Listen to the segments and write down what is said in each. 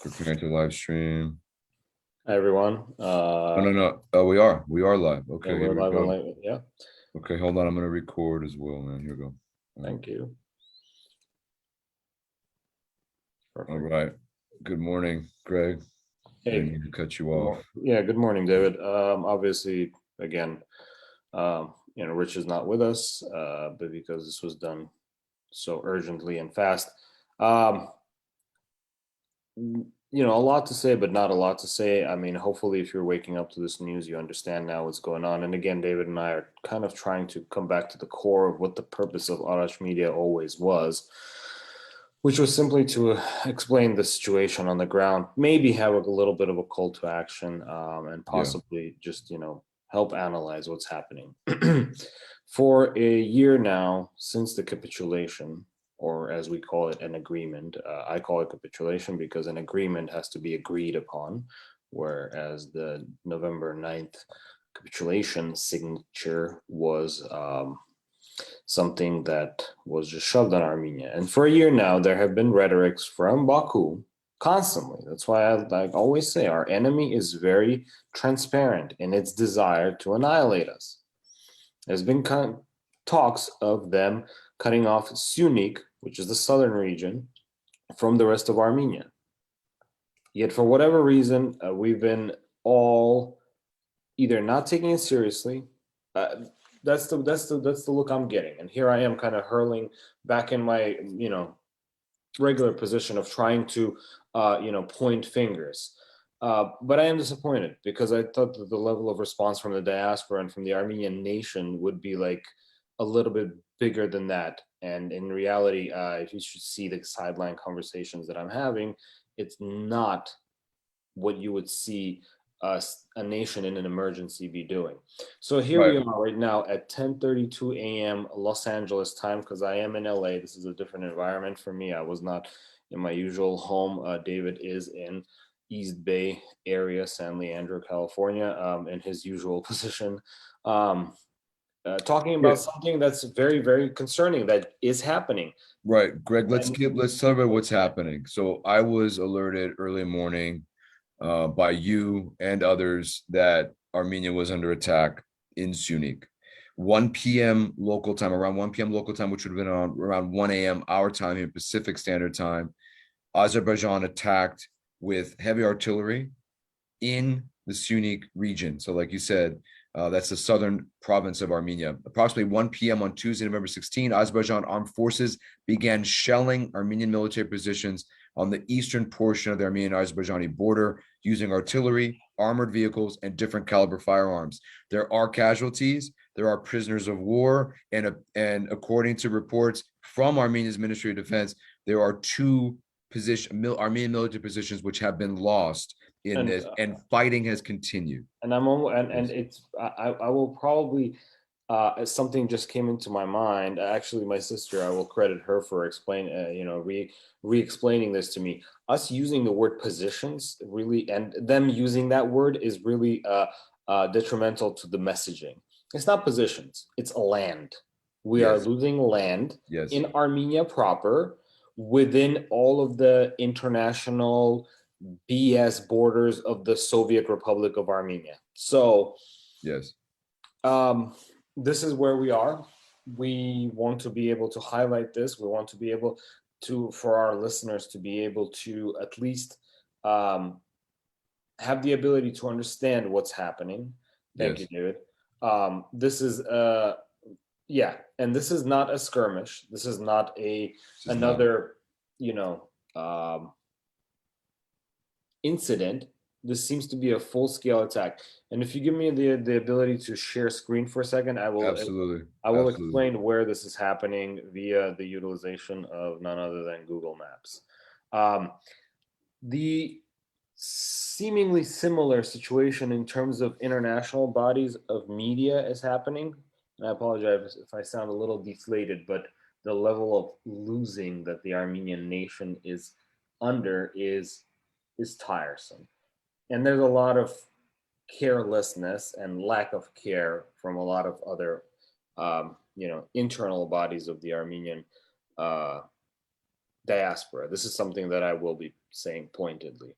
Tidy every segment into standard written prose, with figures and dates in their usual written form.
Preparing to live stream. Hi everyone. No. Oh, we are live. Yeah, Okay, we're here we live on go. live. Yeah, Okay, hold on. I'm gonna record as well, man. Here we go. thank you. All Perfect. right. Good morning, Greg. I Hey, didn't mean to cut you off. yeah, good morning, David. Obviously, again, Rich is not with us, but because this was done so urgently and fast. Um, a lot to say, but not a lot to say. I mean, hopefully, if you're waking up to this news, you understand now what's going on. And again, David and I are kind of trying to come back to the core of what the purpose of Arach Media always was, which was simply to explain the situation on the ground, maybe have a little bit of a call to action, and Yeah. possibly just, help analyze what's happening. For a year now, since the capitulation, or as we call it, an agreement, I call it capitulation because an agreement has to be agreed upon, whereas the November 9th capitulation signature was something that was just shoved on Armenia. And for a year now, there have been rhetorics from Baku constantly. That's why I always say our enemy is very transparent in its desire to annihilate us. There's been talks of them cutting off Syunik, which is the southern region, from the rest of Armenia. Yet for whatever reason, we've been all either not taking it seriously. That's the look I'm getting, and here I am, kind of hurling back in my regular position of trying to point fingers. But I am disappointed because I thought that the level of response from the diaspora and from the Armenian nation would be like a little bit bigger than that. And in reality, if you should see the sideline conversations that I'm having, it's not what you would see a nation in an emergency be doing. So here we Right. are right now at 10:32 a.m. Los Angeles time, because I am in LA. This is a different environment for me. I was not in my usual home. David is in East Bay area, San Leandro, California, in his usual position. Talking Yeah. about something that's very, very concerning that is happening. Right. Greg, And let's talk about what's happening. So I was alerted early morning by you and others that Armenia was under attack in Syunik. 1 p.m. local time, around 1 p.m. local time, which would have been around 1 a.m. our time here, Pacific Standard Time. Azerbaijan attacked with heavy artillery in the Syunik region. So, like you said, that's the southern province of Armenia. Approximately 1 p.m. on Tuesday, November 16, Azerbaijan armed forces began shelling Armenian military positions on the eastern portion of the Armenian-Azerbaijani border using artillery, armored vehicles, and different caliber firearms. There are casualties, there are prisoners of war, and according to reports from Armenia's Ministry of Defense, there are two Armenian military positions which have been lost in and this, and fighting has continued. and I'm and it's I will probably something just came into my mind. Actually, my sister, I will credit her for re-explaining this to me. Us using the word positions really, and them using that word is really detrimental to the messaging. It's not positions; it's land. We are Yes. losing land Yes. in Armenia proper within all of the international BS borders of the Soviet Republic of Armenia. So Yes. um, this is where we are. We want to be able to highlight this. We want to be able to, for our listeners, to be able to at least have the ability to understand what's happening. Thank you, Yes. David. This is yeah, and this is not a skirmish. This is not Not. another you know incident. This seems to be a full-scale attack. And if you give me the ability to share screen for a second, Absolutely. I will Absolutely. explain where this is happening via the utilization of none other than Google Maps. The seemingly similar situation in terms of international bodies of media is happening. And I apologize if I sound a little deflated, but the level of losing that the Armenian nation is under is tiresome. And there's a lot of carelessness and lack of care from a lot of other, internal bodies of the Armenian uh, diaspora. This is something that I will be saying pointedly.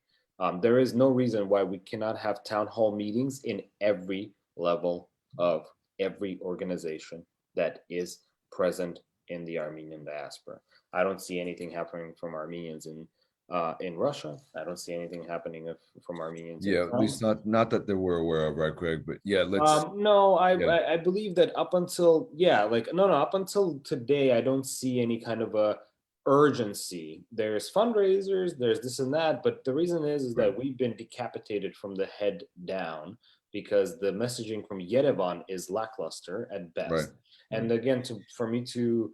There is no reason why we cannot have town hall meetings in every level of every organization that is present in the Armenian diaspora. I don't see anything happening from Armenians in Russia. I don't see anything happening from Armenians in Yeah, at least France. not that they were aware of, right, Greg? But yeah, let's No, yeah, I believe that up until like no, up until today, I don't see any kind of a urgency. There's fundraisers, there's this and that, but the reason is right, that we've been decapitated from the head down because the messaging from Yerevan is lackluster at right, best. right. And again, for me to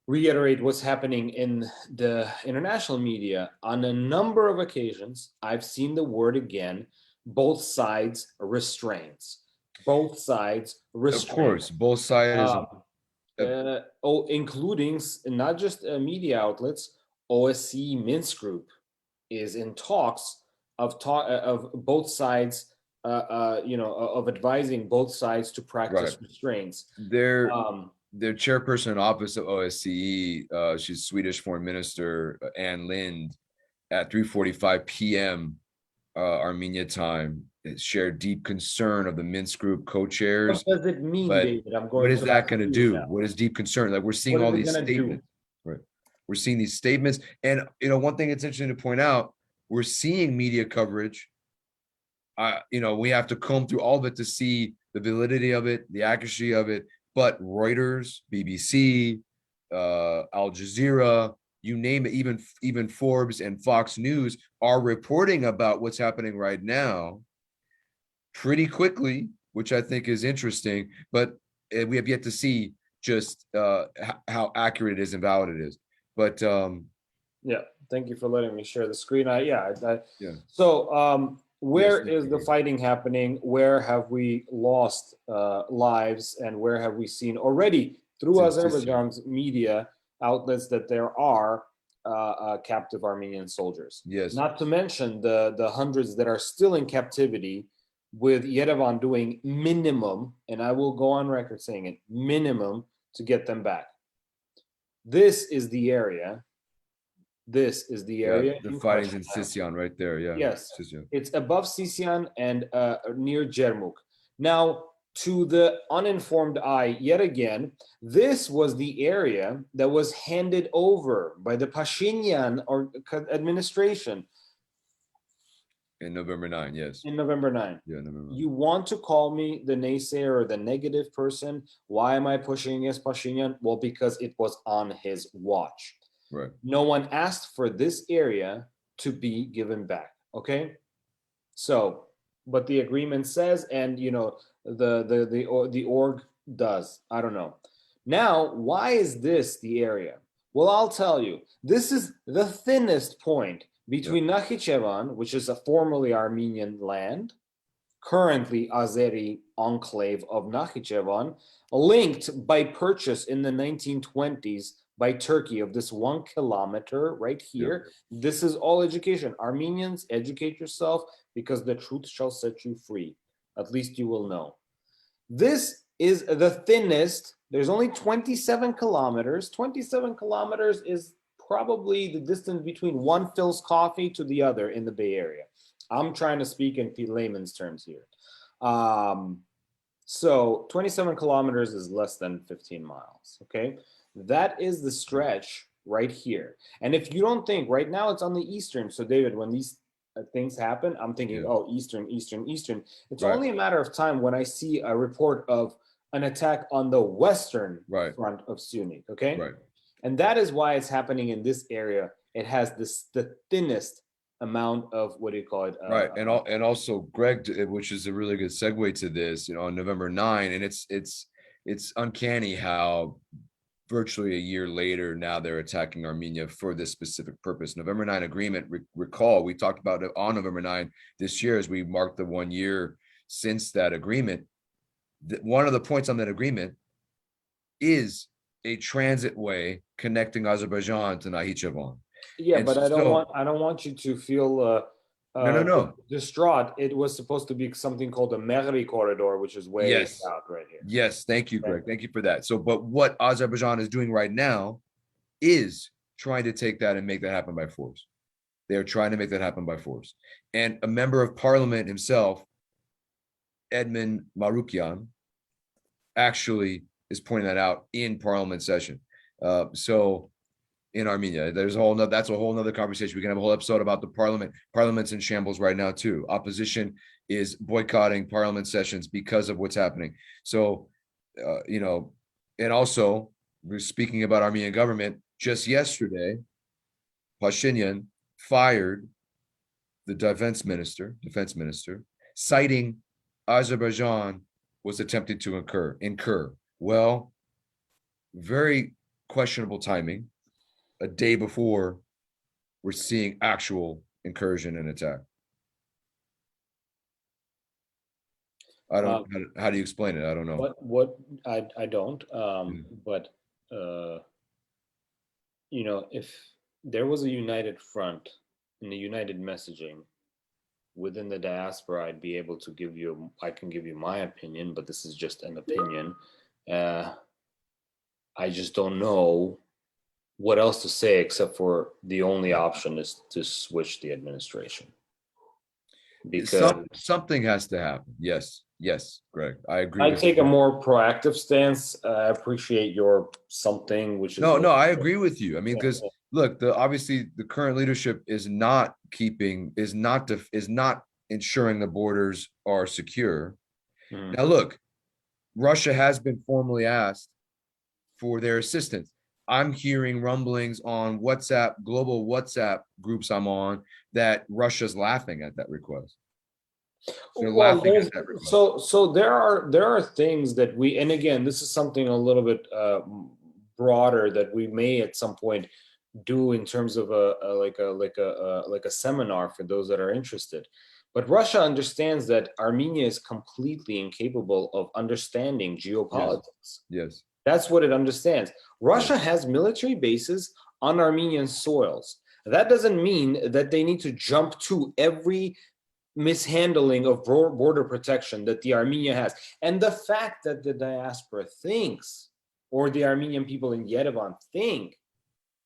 reiterate what's happening in the international media, on a number of occasions, I've seen the word again, both sides restraints. Both sides Of restraints. course, both sides. Um, Including not just media outlets, OSCE Minsk Group is in talks of both sides, of advising both sides to Right. practice restraints. Their Um, their chairperson in office of OSCE, she's Swedish Foreign Minister Ann Lind, at 3:45 p.m. Armenia time, shared deep concern of the Minsk Group what co-chairs. does it mean, But David? I'm what going is to that ask going to you do? now. What is deep concern? Like we're seeing What is all it these going to do? statements, right? We're seeing these statements, and one thing that's interesting to point out, we're seeing media coverage. We have to comb through all of it to see the validity of it, the accuracy of it. But Reuters, BBC, Al Jazeera, you name it, even Forbes and Fox News are reporting about what's happening right now pretty quickly, which I think is interesting. But we have yet to see just how accurate it is and valid it is. But Yeah, thank you for letting me share the screen. yeah, So, yes, where thank is the you. fighting happening? Where have we lost lives, and where have we seen already through Since this year, Azerbaijan's media outlets that there are captive Armenian soldiers? yes, Not to mention the hundreds that are still in captivity, with Yerevan doing minimum, and I will go on record saying it, minimum to get them back. This is the area. This is the yeah, area the in fighting's question in now. Sisyan right there. Yeah, Yes, Sisyan. it's above Sisian and near Jermuk. Now, to the uninformed eye, yet again, this was the area that was handed over by the Pashinyan administration In November 9, yes. in November 9. Yeah, November 9. You want to call me the naysayer or the negative person? Why am I pushing against Pashinyan? Well, because it was on his watch. Right. No one asked for this area to be given back. Okay. So, but the agreement says, and the org does. I don't know. Now, why is this the area? Well, I'll tell you. This is the thinnest point between Nakhichevan, which is a formerly Armenian land, currently Azeri enclave of Nakhichevan, linked by purchase in the 1920s by Turkey of this 1 kilometer right here. This is all education. Armenians, educate yourself because the truth shall set you free. At least you will know. This is the thinnest. There's only 27 kilometers. 27 kilometers is probably the distance between one Phil's coffee to the other in the Bay Area. I'm trying to speak in layman's terms here. So 27 kilometers is less than 15 miles. Okay. That is the stretch right here. And if you don't think right now it's on the eastern. So, David, when these things happen, I'm thinking, oh, eastern. It's only a matter of time when I see a report of an attack on the western front of Syunik. Okay. Right. And that is why it's happening in this area. It has the thinnest amount of what do you call it? Right. And also Greg, which is a really good segue to this, on November 9, and it's uncanny how virtually a year later now they're attacking Armenia for this specific purpose. November 9 agreement, recall we talked about it on November 9 this year as we marked the 1 year since that agreement. One of the points on that agreement is a transit way connecting Azerbaijan to Nakhichevan. Yeah, And but I don't want you to feel no. distraught. It was supposed to be something called the Mehri corridor, which is way out right here. Yes, thank you, Greg. Thank you for that. So, but what Azerbaijan is doing right now is trying to take that and make that happen by force. They are trying to make that happen by force. And a member of parliament himself, Edmund Marukian, actually is pointing that out in parliament session. So in Armenia, there's that's a whole nother conversation. We can have a whole episode about the parliament's in shambles right now too. Opposition is boycotting parliament sessions because of what's happening. So, and also we're speaking about Armenian government. Just yesterday, Pashinyan fired the defense minister, citing Azerbaijan was attempting to incur. Well, very questionable timing. A day before we're seeing actual incursion and attack. I don't. How do you explain it? I don't know. What I don't. But if there was a united front and a united messaging within the diaspora, I'd be able to give you. I can give you my opinion, but this is just an opinion. I just don't know what else to say except for the only option is to switch the administration. Because something has to happen. Yes, Greg, I agree. I take a more proactive stance. I appreciate your something, which is no. I agree with you. I mean, because look, obviously the current leadership is not ensuring the borders are secure. Now, look, Russia has been formally asked for their assistance. I'm hearing rumblings on global WhatsApp groups I'm on that Russia's laughing at that request. So there are things that we, and again, this is something a little bit broader that we may at some point do in terms of a seminar for those that are interested. But Russia understands that Armenia is completely incapable of understanding geopolitics. Yes. That's what it understands. Russia has military bases on Armenian soils. That doesn't mean that they need to jump to every mishandling of border protection that the Armenia has. And the fact that the diaspora thinks, or the Armenian people in Yerevan think,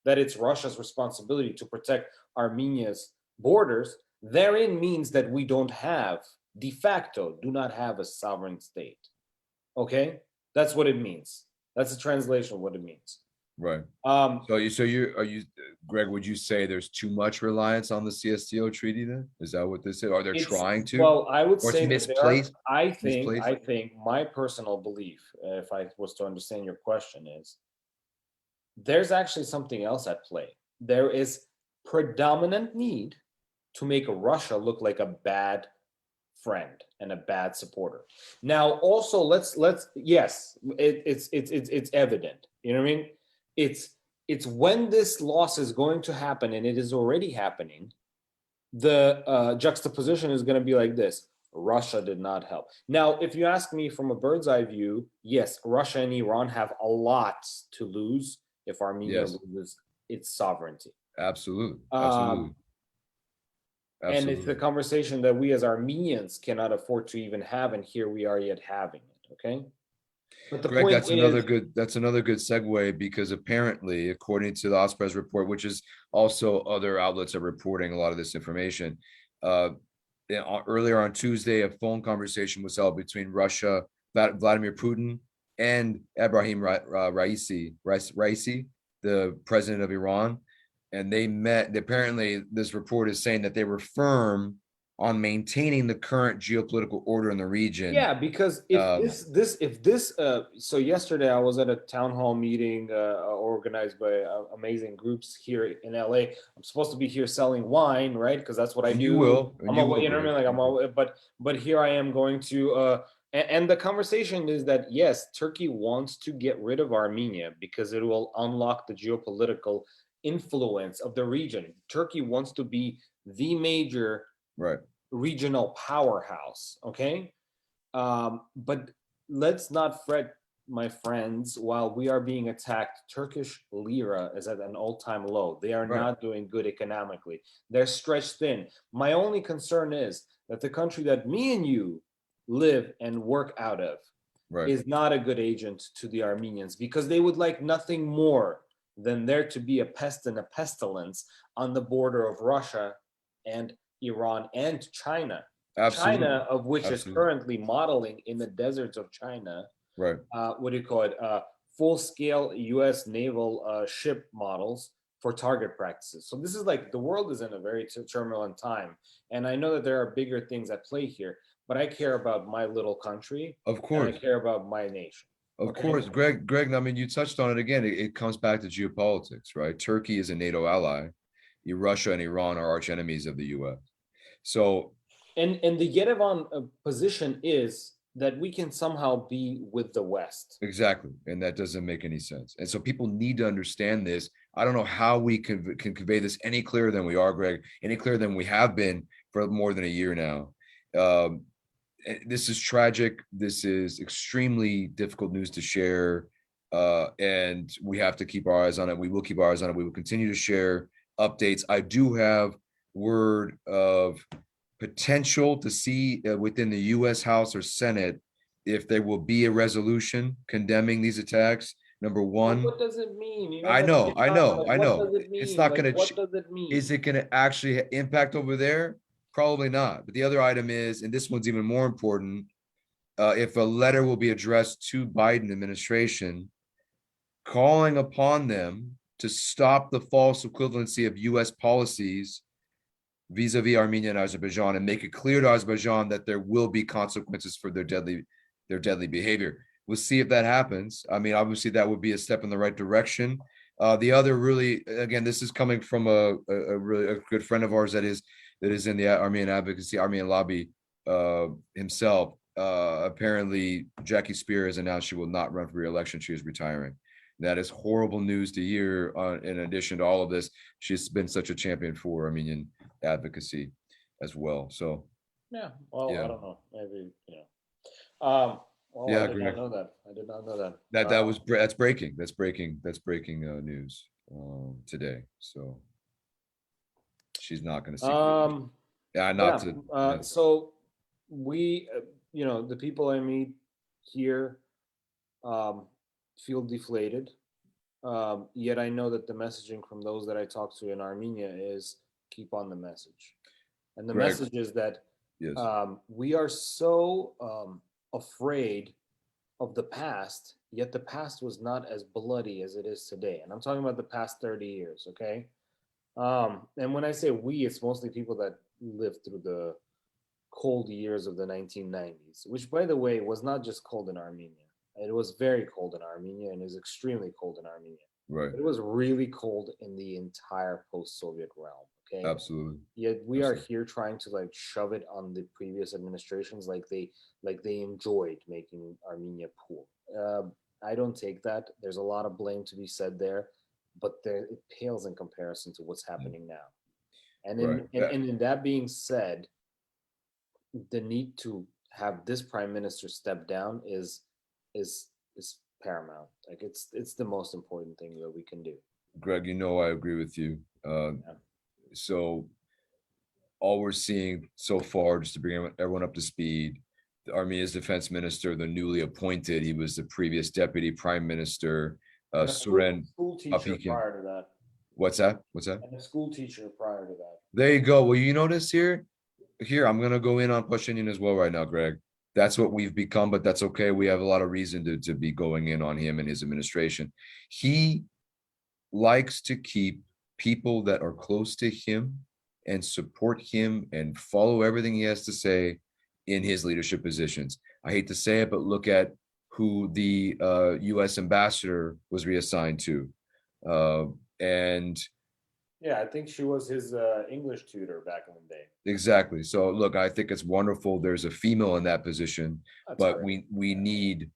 that it's Russia's responsibility to protect Armenia's borders, therein means that we do not have a sovereign state. Okay? That's what it means. That's a translation of what it means. Right. Greg, would you say there's too much reliance on the CSTO treaty then? Is that what this is? Are they trying to? Well, I would say misplaced. I think my personal belief, if I was to understand your question, is there's actually something else at play. There is predominant need to make Russia look like a bad friend and a bad supporter. Now, also, let's yes, it's evident. You know what I mean? It's when this loss is going to happen, and it is already happening. The juxtaposition is going to be like this: Russia did not help. Now, if you ask me from a bird's eye view, yes, Russia and Iran have a lot to lose if Armenia loses its sovereignty. Absolutely. And it's the conversation that we as Armenians cannot afford to even have, and here we are yet having it. Okay. But the Greg, point that's another good segue, because apparently, according to the Osprey's report, which is also other outlets are reporting a lot of this information, earlier on Tuesday, a phone conversation was held between Vladimir Putin and Ebrahim Raisi, the president of Iran. And they met. Apparently, this report is saying that they were firm on maintaining the current geopolitical order in the region. Yeah, because so yesterday I was at a town hall meeting organized by amazing groups here in LA. I'm supposed to be here selling wine, right? Because that's what I do. You will. But here I am going to. And the conversation is that yes, Turkey wants to get rid of Armenia because it will unlock the geopolitical influence of the region. Turkey wants to be the major regional powerhouse. Okay. But let's not fret, my friends, while we are being attacked. Turkish lira is at an all-time low. They are not doing good economically. They're stretched thin. My only concern is that the country that me and you live and work out of is not a good agent to the Armenians, because they would like nothing more than there to be a pest and a pestilence on the border of Russia and Iran and China. Absolutely. China, of which is Absolutely. currently modeling in the deserts of China, Right. what do you call it? Full-scale U.S. naval ship models for target practices. So this is like the world is in a very turbulent time, and I know that there are bigger things at play here. But I care about my little country, Of and I course. care about my nation. Of Okay. course, Greg, I mean, you touched on it again. It comes back to geopolitics, right? Turkey is a NATO ally. Russia and Iran are arch enemies of the US. So, And the Yerevan position is that we can somehow be with the West. exactly. And that doesn't make any sense. And so people need to understand this. I don't know how we can convey this any clearer than we are, Greg, any clearer than we have been for more than a year now. This is tragic. This is extremely difficult news to share. And we have to keep our eyes on it. We will keep our eyes on it. We will continue to share updates. I do have word of potential to see within the U.S. House or Senate if there will be a resolution condemning these attacks. Number one, what does it mean? You know, I like, know. what does it It's mean? not Like, going to. what does it mean? Is it going to actually impact over there? Probably not. But the other item is, and this one's even more important, if a letter will be addressed to Biden administration, calling upon them to stop the false equivalency of U.S. policies vis-a-vis Armenia and Azerbaijan, and make it clear to Azerbaijan that there will be consequences for their deadly behavior. We'll see if that happens. I mean, obviously, that would be a step in the right direction. The other really, again, this is coming from a really good friend of ours that is in the Armenian advocacy, Armenian lobby himself. Apparently, Jackie Spear has announced she will not run for re-election. She is retiring. That is horrible news to hear. In addition to all of this, she's been such a champion for Armenian advocacy as well. So Yeah. Well, yeah. I don't know. Maybe, you know. Well, Yeah, I did Greg. not know that. I did not know that. That's breaking. That's breaking news today. So she's not going to seek. Yeah, not to. Yeah. So we, you know, the people I meet here feel deflated. Yet I know that the messaging from those that I talk to in Armenia is keep on the message. And the Greg, message is that yes. We are so afraid of the past, yet the past was not as bloody as it is today. And I'm talking about the past 30 years, okay? And when I say we, it's mostly people that lived through the cold years of the 1990s, which, by the way, was not just cold in Armenia. It was very cold in Armenia and is extremely cold in Armenia. Right. But it was really cold in the entire post-Soviet realm. Okay. Absolutely. Yet we are here trying to like shove it on the previous administrations, like they enjoyed making Armenia poor. I don't take that. There's a lot of blame to be said there, but it pales in comparison to what's happening now. And in that being said, the need to have this prime minister step down is paramount. Like it's the most important thing that we can do. Greg, you know I agree with you. So all we're seeing so far, just to bring everyone up to speed, Armenia's defense minister, the newly appointed, he was the previous deputy prime minister, Suren school teacher Papikian. Prior to that. What's that? And a school teacher prior to that. There you go. Well, you notice here, I'm going to go in on Pashinyan as well right now, Greg. That's what we've become, but that's okay. We have a lot of reason to be going in on him and his administration. He likes to keep people that are close to him and support him and follow everything he has to say in his leadership positions. I hate to say it, but look at who the U.S. ambassador was reassigned to. And yeah, I think she was his English tutor back in the day. Exactly. So look, I think it's wonderful there's a female in that position, but we need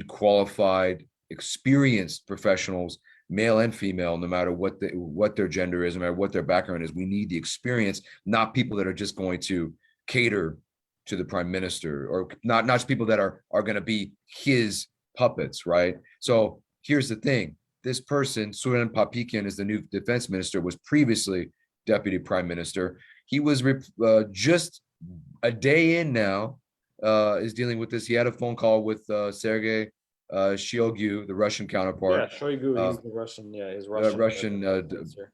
qualified, experienced professionals, male and female, no matter what their gender is, no matter what their background is. We need the experience, not people that are just going to cater to the prime minister, or not just people that are going to be his puppets, right? So here's the thing. This person, Suren Papikian, is the new defense minister, was previously deputy prime minister. He was just a day in now, is dealing with this. He had a phone call with Sergei Shoigu, the Russian Yeah, counterpart, Shoigu, uh, he's the Russian, yeah, he's the Russian Russian minister.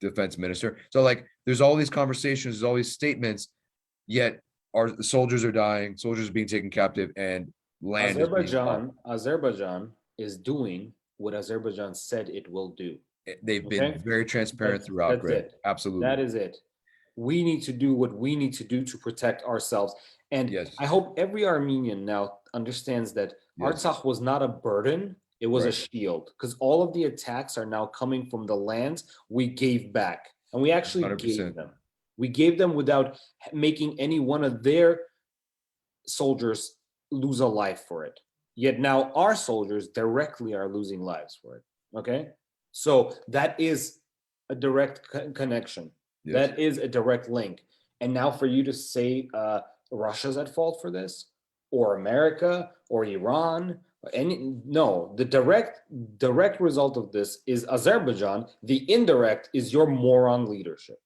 defense minister. So like, there's all these conversations, there's all these statements, yet our soldiers are dying, soldiers are being taken captive, and land is being lost. Azerbaijan is doing what Azerbaijan said it will do. They've been Okay, very transparent throughout, that's Greg. it. Absolutely. That is it. We need to do what we need to do to protect ourselves. And Yes. I hope every Armenian now understands that Yes. Artsakh was not a burden, it was a Right. shield, because all of the attacks are now coming from the lands we gave back. And we actually gave 100%. them. We gave them without making any one of their soldiers lose a life for it. Yet now our soldiers directly are losing lives for it. Okay. So that is a direct connection. Yes. That is a direct link. And now for you to say Russia's at fault for this, or America, or Iran, or any, no, the direct result of this is Azerbaijan. The indirect is your moron leadership.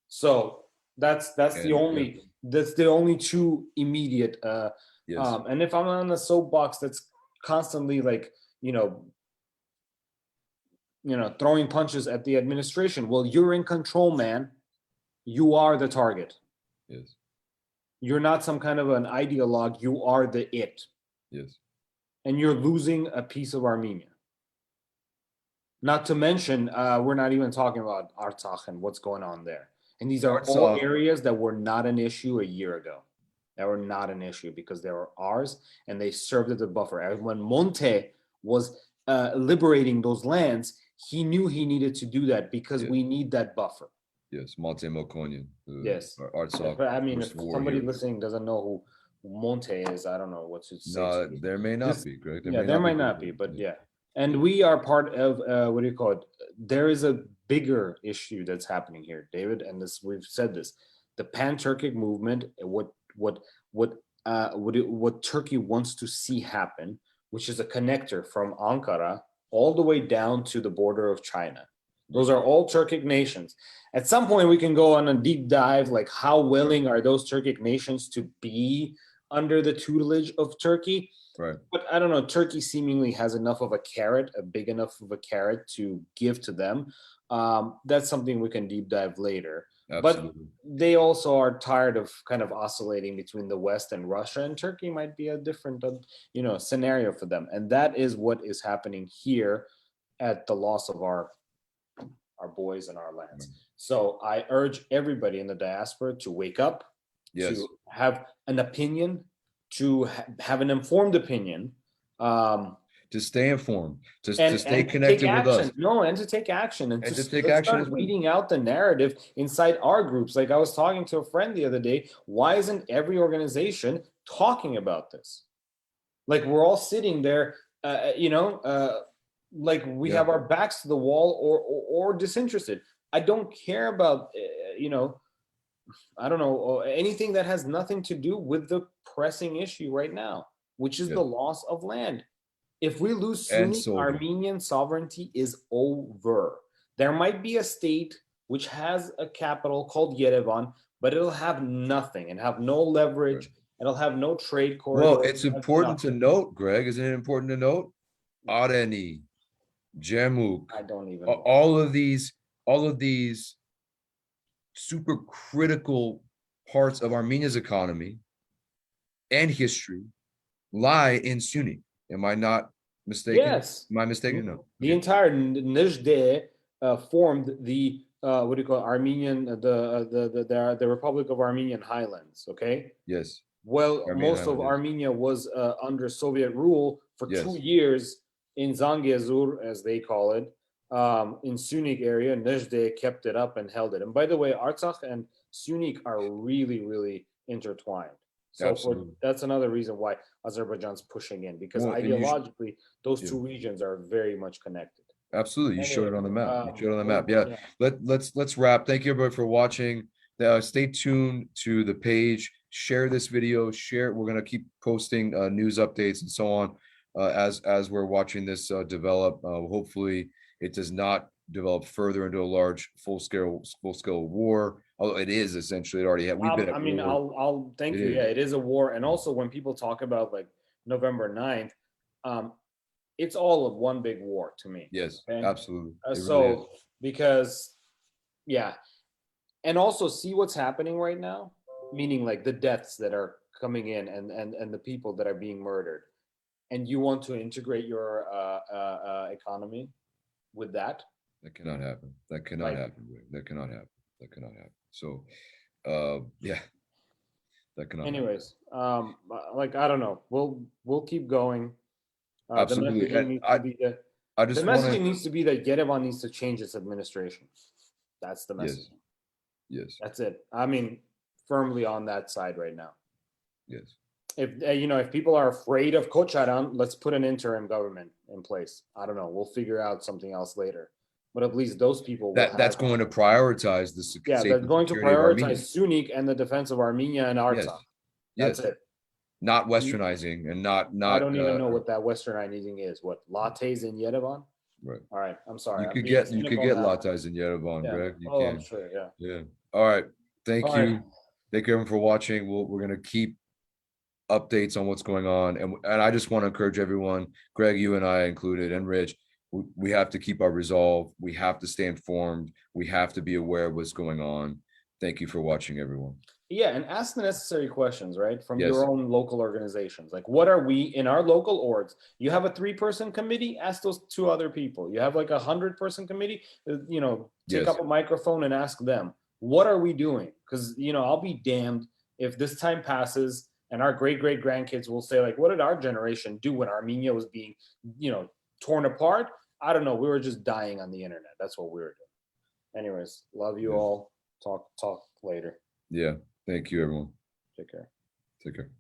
So that's the only two immediate Yes. and if I'm on the soapbox that's constantly like you know throwing punches at the administration, well, you're in control, man. You are the target. Yes. You're not some kind of an ideologue. You are the it. Yes. And you're losing a piece of Armenia. Not to mention, we're not even talking about Artsakh and what's going on there. And these are all areas that were not an issue a year ago. That were not an issue because they were ours and they served as a buffer. And when Monte was liberating those lands, he knew he needed to do that because we need that buffer. Yes, Monte Melkonian. Yes. Artsakh. I mean, if somebody listening doesn't know who Monte is, I don't know what to say. No, there may not be, Greg. There might not be, but yeah. And we are part of what do you call it? There is a bigger issue that's happening here, David, and this we've said this. The pan-Turkic movement, what Turkey wants to see happen, which is a connector from Ankara all the way down to the border of China. Those are all Turkic nations. At some point, we can go on a deep dive, like how willing are those Turkic nations to be under the tutelage of Turkey? Right. But I don't know, Turkey seemingly has enough of a carrot, a big enough of a carrot to give to them. That's something we can deep dive later. Absolutely. But they also are tired of kind of oscillating between the West and Russia, and Turkey might be a different, scenario for them. And that is what is happening here at the loss of our boys and our lands. Right. So I urge everybody in the diaspora to wake up, to have an opinion, to have an informed opinion, to stay informed, to stay connected with us. No, and to take action, and to take action, start weeding out the narrative inside our groups. Like I was talking to a friend the other day. Why isn't every organization talking about this? Like we're all sitting there, like we have our backs to the wall or disinterested. I don't care about, I don't know, anything that has nothing to do with the pressing issue right now, which is the loss of land. If we lose Syunik, Armenian sovereignty is over. There might be a state which has a capital called Yerevan, but it'll have nothing and have no leverage. Right. It'll have no trade corridor. Well, it's important to note, Greg, isn't it important to note? Areni, Jamuk, I don't even know. all of these super critical parts of Armenia's economy and history lie in Syunik. Am I not mistaken? Yes. Am I mistaken? No. The entire Nezhde formed the what do you call it? Armenian the Republic of Armenian Highlands. Okay. Yes. Well, most of Armenia was under Soviet rule for 2 years in Zangezur, as they call it, in Syunik area. Nezhde kept it up and held it. And by the way, Artsakh and Syunik are really, really intertwined. So that's another reason why Azerbaijan's pushing in, because ideologically, those two regions are very much connected. Absolutely, you showed it on the map. You showed it on the map. Yeah. Let's wrap. Thank you everybody for watching. Stay tuned to the page. Share this video. Share. We're gonna keep posting news updates and so on as we're watching this develop. Hopefully, it does not develop further into a large full scale war. Although it is essentially, it already had. We've been. I mean, I'll thank you. Yeah, it is a war. And also, when people talk about like November 9th, it's all of one big war to me. Yes, Okay? absolutely. It really is. So because yeah, and also see what's happening right now, meaning like the deaths that are coming in and the people that are being murdered, and you want to integrate your economy with that, That cannot happen. That cannot like happen. Greg. That cannot happen. That cannot happen. So, yeah, that cannot happen. anyways, like I don't know, we'll keep going. The Absolutely. messaging And needs to be that I the just want messaging to, needs to be that Yerevan needs to change its administration. That's the yes, messaging. yes, That's it. I mean, firmly on that side right now. yes. If if people are afraid of Kocharan, let's put an interim government in place. I don't know. We'll figure out something else later. But at least those people will That's have. going to prioritize the Yeah, they're safety and going to security of Armenia. prioritize Syunik and the defense of Armenia and Yes, Artsakh. That's yes. it. Not westernizing and not I don't even know what that westernizing is. What lattes in Yerevan? right. All right, I'm sorry. You I'm could being get cynical now. lattes in Yerevan, Yeah. Greg. You Oh, I'm can. sure. Yeah. Yeah. All right. Thank All right. you. Thank you everyone for watching. We're gonna keep updates on what's going on, and I just want to encourage everyone, Greg, you and I included, and Rich. We have to keep our resolve. We have to stay informed. We have to be aware of what's going on. Thank you for watching, everyone. Yeah, and ask the necessary questions, right? From Yes. your own local organizations. Like, what are we in our local orgs? You have a 3-person committee, ask those 2 other people. You have like a 100-person committee, take Yes. up a microphone and ask them, what are we doing? Because, I'll be damned if this time passes and our great grandkids will say, like, what did our generation do when Armenia was being, torn apart? I don't know. We were just dying on the internet. That's what we were doing. Anyways, love you all. Talk later. Yeah. Thank you, everyone. Take care. Take care.